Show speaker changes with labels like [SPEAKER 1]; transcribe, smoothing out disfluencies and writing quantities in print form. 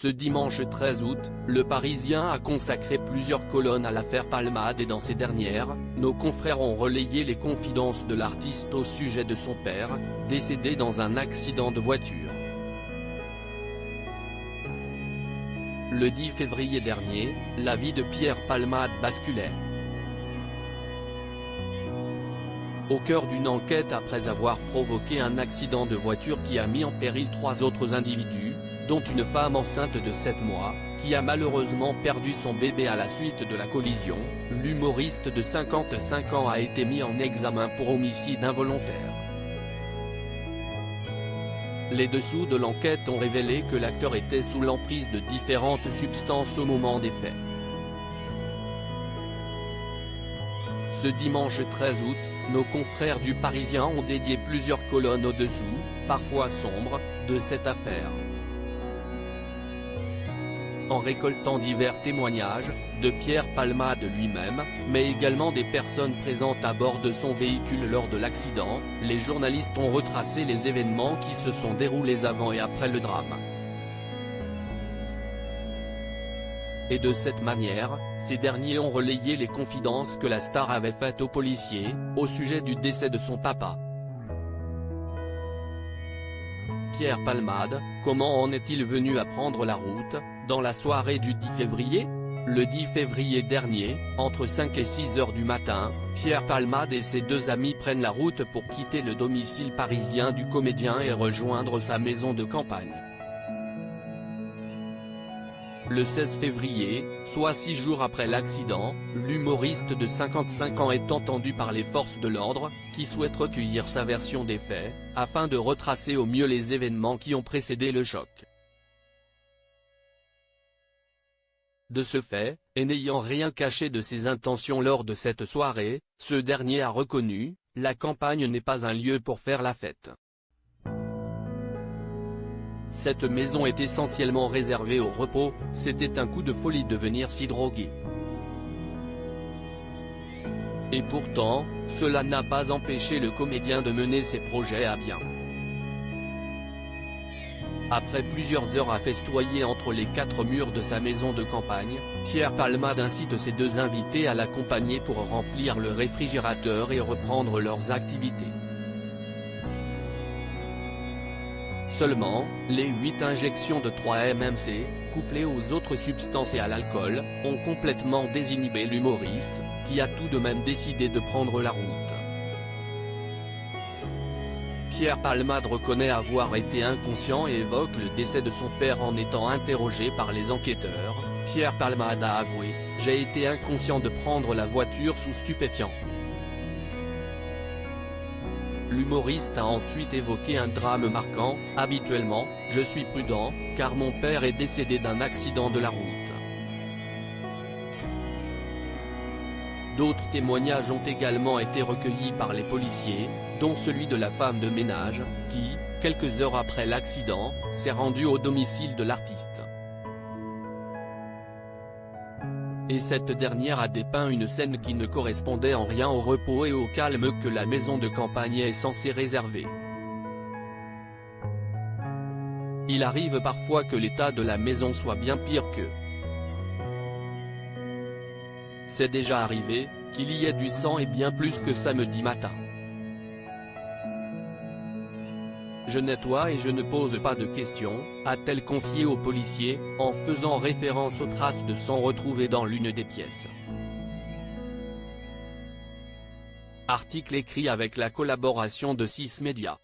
[SPEAKER 1] Ce dimanche 13 août, Le Parisien a consacré plusieurs colonnes à l'affaire Palmade et dans ces dernières, nos confrères ont relayé les confidences de l'artiste au sujet de son père, décédé dans un accident de voiture. Le 10 février dernier, la vie de Pierre Palmade basculait. Au cœur d'une enquête après avoir provoqué un accident de voiture qui a mis en péril 3 autres individus, dont une femme enceinte de 7 mois, qui a malheureusement perdu son bébé à la suite de la collision, l'humoriste de 55 ans a été mis en examen pour homicide involontaire. Les dessous de l'enquête ont révélé que l'acteur était sous l'emprise de différentes substances au moment des faits. Ce dimanche 13 août, nos confrères du Parisien ont dédié plusieurs colonnes au-dessous, parfois sombres, de cette affaire. En récoltant divers témoignages, de Pierre Palmade lui-même, mais également des personnes présentes à bord de son véhicule lors de l'accident, les journalistes ont retracé les événements qui se sont déroulés avant et après le drame. Et de cette manière, ces derniers ont relayé les confidences que la star avait faites aux policiers, au sujet du décès de son papa. Pierre Palmade, comment en est-il venu à prendre la route, dans la soirée du 10 février ? Le 10 février dernier, entre 5 et 6 heures du matin, Pierre Palmade et ses 2 amis prennent la route pour quitter le domicile parisien du comédien et rejoindre sa maison de campagne. Le 16 février, soit 6 jours après l'accident, l'humoriste de 55 ans est entendu par les forces de l'ordre, qui souhaitent recueillir sa version des faits, afin de retracer au mieux les événements qui ont précédé le choc. De ce fait, et n'ayant rien caché de ses intentions lors de cette soirée, ce dernier a reconnu, la campagne n'est pas un lieu pour faire la fête. Cette maison est essentiellement réservée au repos, c'était un coup de folie de venir s'y droguer. Et pourtant, cela n'a pas empêché le comédien de mener ses projets à bien. Après plusieurs heures à festoyer entre les 4 murs de sa maison de campagne, Pierre Palmade incite ses 2 invités à l'accompagner pour remplir le réfrigérateur et reprendre leurs activités. Seulement, les 8 injections de 3-MMC, couplées aux autres substances et à l'alcool, ont complètement désinhibé l'humoriste, qui a tout de même décidé de prendre la route. Pierre Palmade reconnaît avoir été inconscient et évoque le décès de son père en étant interrogé par les enquêteurs. Pierre Palmade a avoué « J'ai été inconscient de prendre la voiture sous stupéfiants ». L'humoriste a ensuite évoqué un drame marquant, « Habituellement, je suis prudent, car mon père est décédé d'un accident de la route ». D'autres témoignages ont également été recueillis par les policiers, dont celui de la femme de ménage, qui, quelques heures après l'accident, s'est rendue au domicile de l'artiste. Et cette dernière a dépeint une scène qui ne correspondait en rien au repos et au calme que la maison de campagne est censée réserver. Il arrive parfois que l'état de la maison soit bien pire que. C'est déjà arrivé, qu'il y ait du sang et bien plus que samedi matin. Je nettoie et je ne pose pas de questions, a-t-elle confié aux policiers, en faisant référence aux traces de sang retrouvées dans l'une des pièces. Article écrit avec la collaboration de 6 médias.